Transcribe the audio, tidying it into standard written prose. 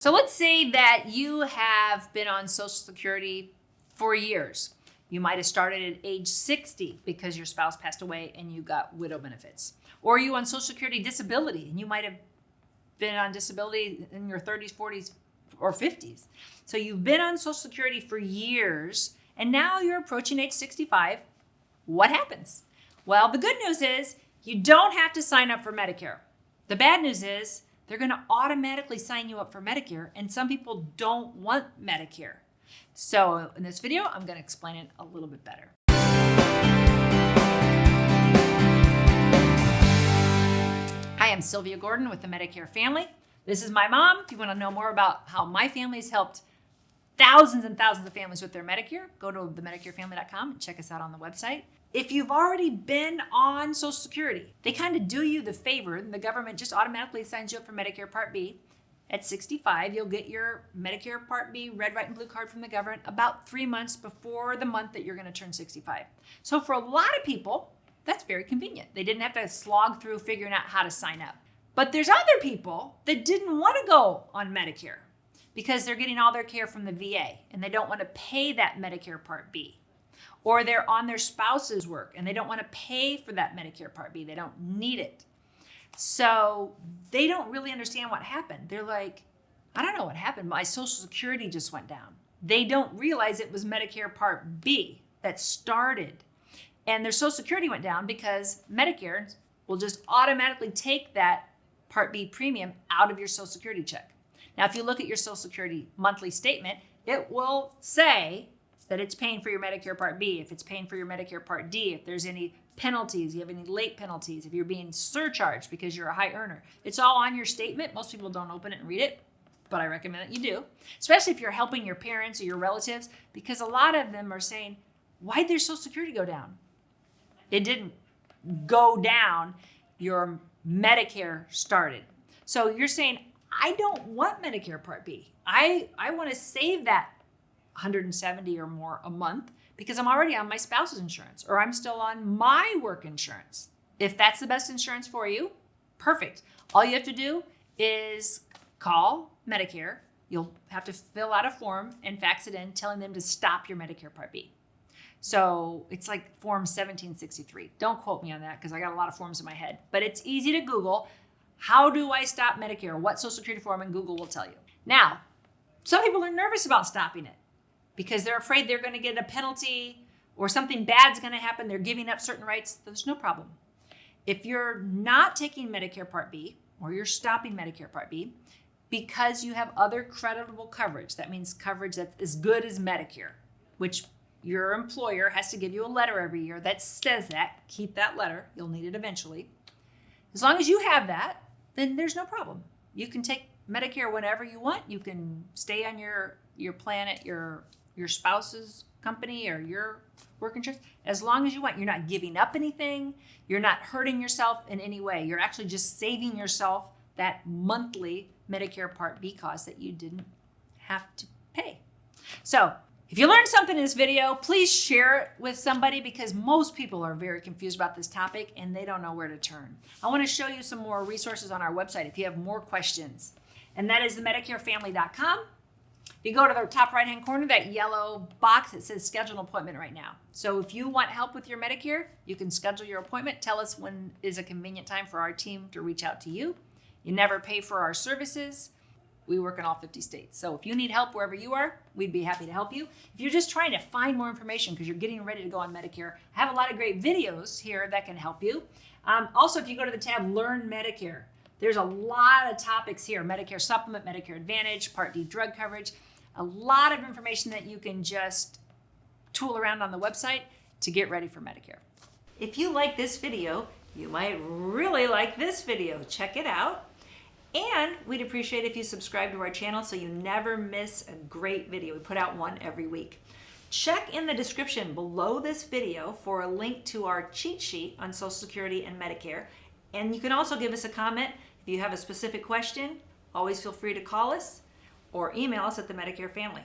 So let's say that you have been on Social Security for years. You might have started at age 60 because your spouse passed away and you got widow benefits. Or you on Social Security disability and you might have been on disability in your 30s, 40s, or 50s. So you've been on Social Security for years and now you're approaching age 65. What happens? Well, the good news is you don't have to sign up for Medicare. The bad news is they're going to automatically sign you up for Medicare, and some people don't want Medicare. So in this video, I'm going to explain it a little bit better. Hi, I'm Sylvia Gordon with the Medicare Family. This is my mom. If you want to know more about how my family's helped thousands and thousands of families with their Medicare, go to themedicarefamily.com and check us out on the website. If you've already been on Social Security, they kind of do you the favor, and the government just automatically signs you up for Medicare Part B. At 65, you'll get your Medicare Part B red, white, and blue card from the government about 3 months before the month that you're going to turn 65. So for a lot of people, that's very convenient. They didn't have to slog through figuring out how to sign up. But there's other people that didn't want to go on Medicare because they're getting all their care from the VA and they don't want to pay that Medicare Part B. Or they're on their spouse's work and they don't want to pay for that Medicare Part B. They don't need it. So they don't really understand what happened. They're like, I don't know what happened. My Social Security just went down. They don't realize it was Medicare Part B that started. And their Social Security went down because Medicare will just automatically take that Part B premium out of your Social Security check. Now, if you look at your Social Security monthly statement, it will say that it's paying for your Medicare Part B, if it's paying for your Medicare Part D, if there's any penalties, you have any late penalties, if you're being surcharged because you're a high earner. It's all on your statement. Most people don't open it and read it, but I recommend that you do, especially if you're helping your parents or your relatives, because a lot of them are saying, why'd their Social Security go down? It didn't go down. Your Medicare started. So you're saying, I don't want Medicare Part B. I want to save that $170 or more a month because I'm already on my spouse's insurance or I'm still on my work insurance. If that's the best insurance for you, perfect. All you have to do is call Medicare. You'll have to fill out a form and fax it in telling them to stop your Medicare Part B. So it's like form 1763. Don't quote me on that because I got a lot of forms in my head, but it's easy to Google. How do I stop Medicare? What Social Security form? And Google will tell you. Now, some people are nervous about stopping it because they're afraid they're going to get a penalty or something bad's going to happen. They're giving up certain rights. There's no problem. If you're not taking Medicare Part B or you're stopping Medicare Part B because you have other creditable coverage, that means coverage that's as good as Medicare, which your employer has to give you a letter every year that says that. Keep that letter. You'll need it eventually. As long as you have that, then there's no problem. You can take Medicare whenever you want. You can stay on your plan at your spouse's company or your work insurance as long as you want. You're not giving up anything. You're not hurting yourself in any way. You're actually just saving yourself that monthly Medicare Part B cost that you didn't have to pay. So if you learned something in this video, please share it with somebody because most people are very confused about this topic and they don't know where to turn. I want to show you some more resources on our website if you have more questions. And that is themedicarefamily.com. If you go to the top right-hand corner, that yellow box, it says schedule an appointment right now. So if you want help with your Medicare, you can schedule your appointment. Tell us when is a convenient time for our team to reach out to you. You never pay for our services. We work in all 50 states. So if you need help wherever you are, we'd be happy to help you. If you're just trying to find more information because you're getting ready to go on Medicare, I have a lot of great videos here that can help you. Also, if you go to the tab Learn Medicare, there's a lot of topics here. Medicare Supplement, Medicare Advantage, Part D drug coverage. A lot of information that you can just tool around on the website to get ready for Medicare. If you like this video, you might really like this video. Check it out. And we'd appreciate if you subscribe to our channel so you never miss a great video. We put out one every week. Check in the description below this video for a link to our cheat sheet on Social Security and Medicare. And you can also give us a comment. If you have a specific question, always feel free to call us or email us at the Medicare Family.